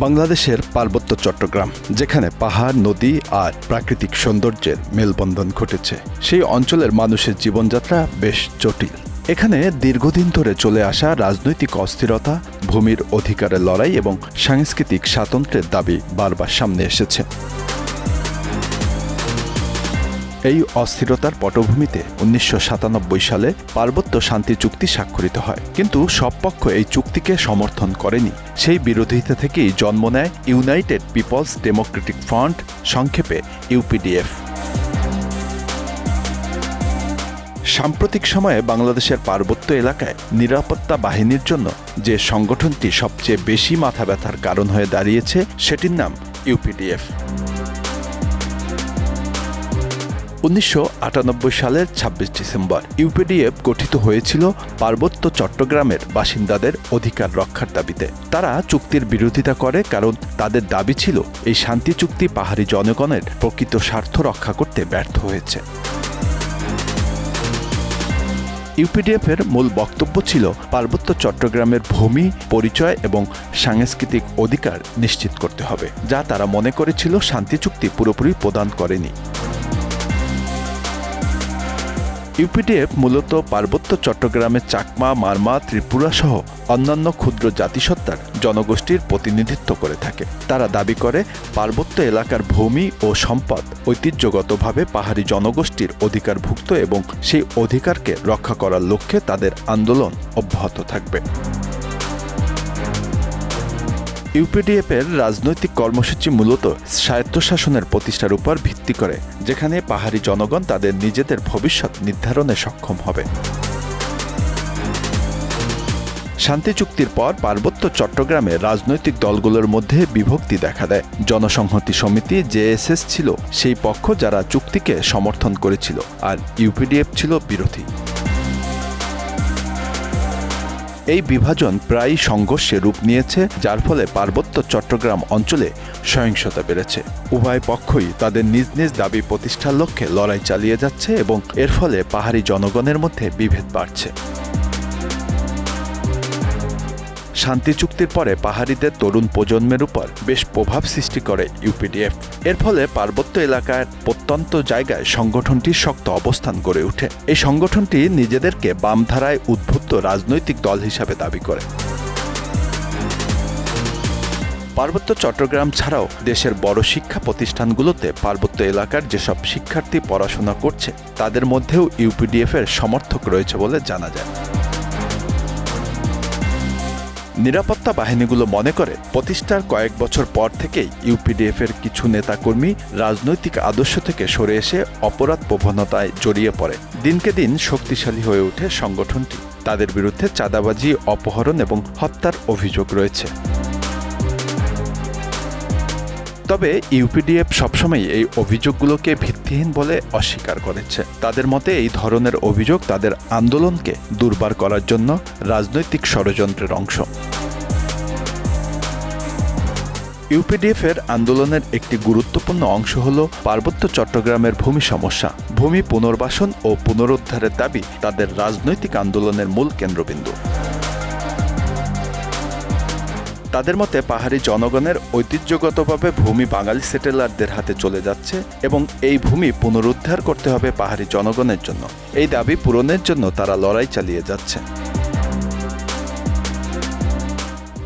বাংলাদেশের পার্বত্য চট্টগ্রাম, যেখানে পাহাড়, নদী আর প্রাকৃতিক সৌন্দর্যের মেলবন্ধন ঘটেছে, সেই অঞ্চলের মানুষের জীবনযাত্রা বেশ জটিল। এখানে দীর্ঘদিন ধরে চলে আসা রাজনৈতিক অস্থিরতা, ভূমির অধিকারের লড়াই এবং সাংস্কৃতিক স্বাতন্ত্র্যের দাবি বারবার সামনে এসেছে। এই অস্থিরতার পটভূমিতে ১৯৯৭ সালে পার্বত্য শান্তি চুক্তি স্বাক্ষরিত হয়, কিন্তু সব পক্ষ এই চুক্তিকে সমর্থন করেনি। সেই বিরোধিতা থেকেই জন্ম নেয় ইউনাইটেড পিপলস ডেমোক্রেটিক ফ্রন্ট, সংক্ষেপে ইউপিডিএফ। সাম্প্রতিক সময়ে বাংলাদেশের পার্বত্য এলাকায় নিরাপত্তা বাহিনীর জন্য যে সংগঠনটি সবচেয়ে বেশি মাথা ব্যথার কারণ হয়ে দাঁড়িয়েছে, সেটির নাম ইউপিডিএফ। ১৯৯৮ সালের ২৬ ডিসেম্বর ইউপিডিএফ গঠিত হয়েছিল পার্বত্য চট্টগ্রামের বাসিন্দাদের অধিকার রক্ষার দাবিতে। তারা চুক্তির বিরোধিতা করে কারণ তাদের দাবি ছিল এই শান্তি চুক্তি পাহাড়ি জনগণের প্রকৃত স্বার্থ রক্ষা করতে ব্যর্থ হয়েছে। ইউপিডিএফের মূল বক্তব্য ছিল পার্বত্য চট্টগ্রামের ভূমি, পরিচয় এবং সাংস্কৃতিক অধিকার নিশ্চিত করতে হবে, যা তারা মনে করেছিল শান্তি চুক্তি পুরোপুরি প্রদান করেনি। ইউপিডিএফ মূলত পার্বত্য চট্টগ্রামের চাকমা, মারমা, ত্রিপুরা সহ অন্যান্য ক্ষুদ্র জাতিসত্তার জনগোষ্ঠীর প্রতিনিধিত্ব করে থাকে। তারা দাবি করে পার্বত্য এলাকার ভূমি ও সম্পদ ঐতিহ্যগতভাবে পাহাড়ি জনগোষ্ঠীর অধিকারভুক্ত এবং সেই অধিকারকে রক্ষা করার লক্ষ্যে তাদের আন্দোলন অব্যাহত থাকবে। ইউপিডিএফের রাজনৈতিক কর্মসূচি মূলত স্বায়ত্তশাসনের প্রতিষ্ঠার উপর ভিত্তি করে, যেখানে পাহাড়ি জনগণ তাদের নিজেদের ভবিষ্যৎ নির্ধারণে সক্ষম হবে। শান্তি চুক্তির পর পার্বত্য চট্টগ্রামে রাজনৈতিক দলগুলোর মধ্যে বিভক্তি দেখা দেয়। জনসংহতি সমিতি জেএসএস ছিল সেই পক্ষ যারা চুক্তিকে সমর্থন করেছিল, আর ইউপিডিএফ ছিল বিরোধী। এই বিভাজন প্রায়ই সংঘর্ষে রূপ নিয়েছে, যার ফলে পার্বত্য চট্টগ্রাম অঞ্চলে সহিংসতা বেড়েছে। উভয় পক্ষই তাদের নিজ নিজ দাবি প্রতিষ্ঠার লক্ষ্যে লড়াই চালিয়ে যাচ্ছে এবং এর ফলে পাহাড়ি জনগণের মধ্যে বিভেদ বাড়ছে। শান্তি চুক্তির পরে পাহাড়িদের তরুণ প্রজন্মের উপর বেশ প্রভাব সৃষ্টি করে ইউপিডিএফ। এর ফলে পার্বত্য এলাকার প্রত্যন্ত জায়গায় সংগঠনটির শক্ত অবস্থান গড়ে ওঠে। এই সংগঠনটি নিজেদেরকে বামধারায় উদ্বুদ্ধ রাজনৈতিক দল হিসাবে দাবি করে। পার্বত্য চট্টগ্রাম ছাড়াও দেশের বড় শিক্ষা প্রতিষ্ঠানগুলোতে পার্বত্য এলাকার যেসব শিক্ষার্থী পড়াশোনা করছে, তাদের মধ্যেও ইউপিডিএফের সমর্থক রয়েছে বলে জানা যায়। নিরাপত্তা বাহিনীগুলো মনে করে প্রতিষ্ঠার কয়েক বছর পর থেকেই ইউপিডিএফের কিছু নেতাকর্মী রাজনৈতিক আদর্শ থেকে সরে এসে অপরাধ প্রবণতায় জড়িয়ে পড়ে। দিনকে দিন শক্তিশালী হয়ে ওঠে সংগঠনটি। তাদের বিরুদ্ধে চাঁদাবাজি, অপহরণ এবং হত্যার অভিযোগ রয়েছে। তবে ইউপিডিএফ সবসময় এই অভিযোগগুলোকে ভিত্তিহীন বলে অস্বীকার করেছে। তাদের মতে এই ধরনের অভিযোগ তাদের আন্দোলনকে দুর্বার করার জন্য রাজনৈতিক ষড়যন্ত্রের অংশ। ইউপিডিএফের আন্দোলনের একটি গুরুত্বপূর্ণ অংশ হল পার্বত্য চট্টগ্রামের ভূমি সমস্যা। ভূমি পুনর্বাসন ও পুনরুদ্ধারের দাবি তাদের রাজনৈতিক আন্দোলনের মূল কেন্দ্রবিন্দু। তাদের মতে পাহাড়ি জনগণের ঐতিহ্যগতভাবে ভূমি বাঙালি সেটেলারদের হাতে চলে যাচ্ছে এবং এই ভূমি পুনরুদ্ধার করতে হবে পাহাড়ি জনগণের জন্য। এই দাবি পূরণের জন্য তারা লড়াই চালিয়ে যাচ্ছে।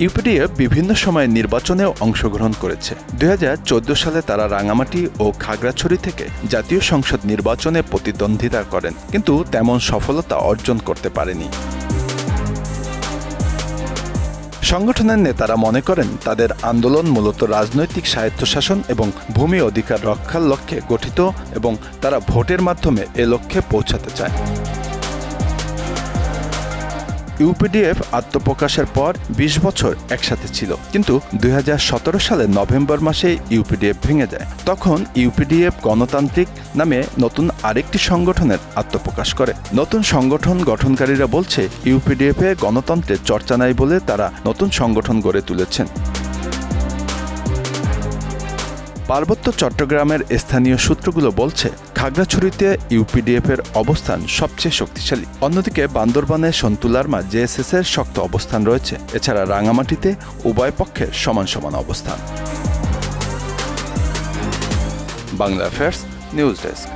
ইউপিডিএফ বিভিন্ন সময়ে নির্বাচনেও অংশগ্রহণ করেছে। ২০১৪ সালে তারা রাঙামাটি ও খাগড়াছড়ি থেকে জাতীয় সংসদ নির্বাচনে প্রতিদ্বন্দ্বিতা করেন, কিন্তু তেমন সফলতা অর্জন করতে পারেনি। সংগঠনের নেতারা মনে করেন তাদের আন্দোলন মূলত রাজনৈতিক স্বায়ত্তশাসন এবং ভূমি অধিকার রক্ষার লক্ষ্যে গঠিত এবং তারা ভোটের মাধ্যমে এ লক্ষ্যে পৌঁছাতে চায়। ইউপিডিএফ আত্মপ্রকাশের পর ২০ বছর একসাথে ছিল, কিন্তু ২০১৭ সালের নভেম্বর মাসে ইউপিডিএফ ভেঙে যায়। তখন ইউপিডিএফ গণতান্ত্রিক নামে নতুন আরেকটি সংগঠনের আত্মপ্রকাশ করে। নতুন সংগঠন গঠনকারীরা বলছে ইউপিডিএফে গণতন্ত্রের চর্চা নাই বলে তারা নতুন সংগঠন গড়ে তুলেছেন। পার্বত্য চট্টগ্রামের স্থানীয় সূত্রগুলো বলছে খাগড়াছড়িতে ইউপিডিএফের অবস্থান সবচেয়ে শক্তিশালী। অন্যদিকে বান্দরবানে সন্তুলারমা জেএসএস-এর শক্ত অবস্থান রয়েছে। এছাড়া রাঙামাটিতে উভয় পক্ষের সমান সমান অবস্থান। Bangla affairs news desk.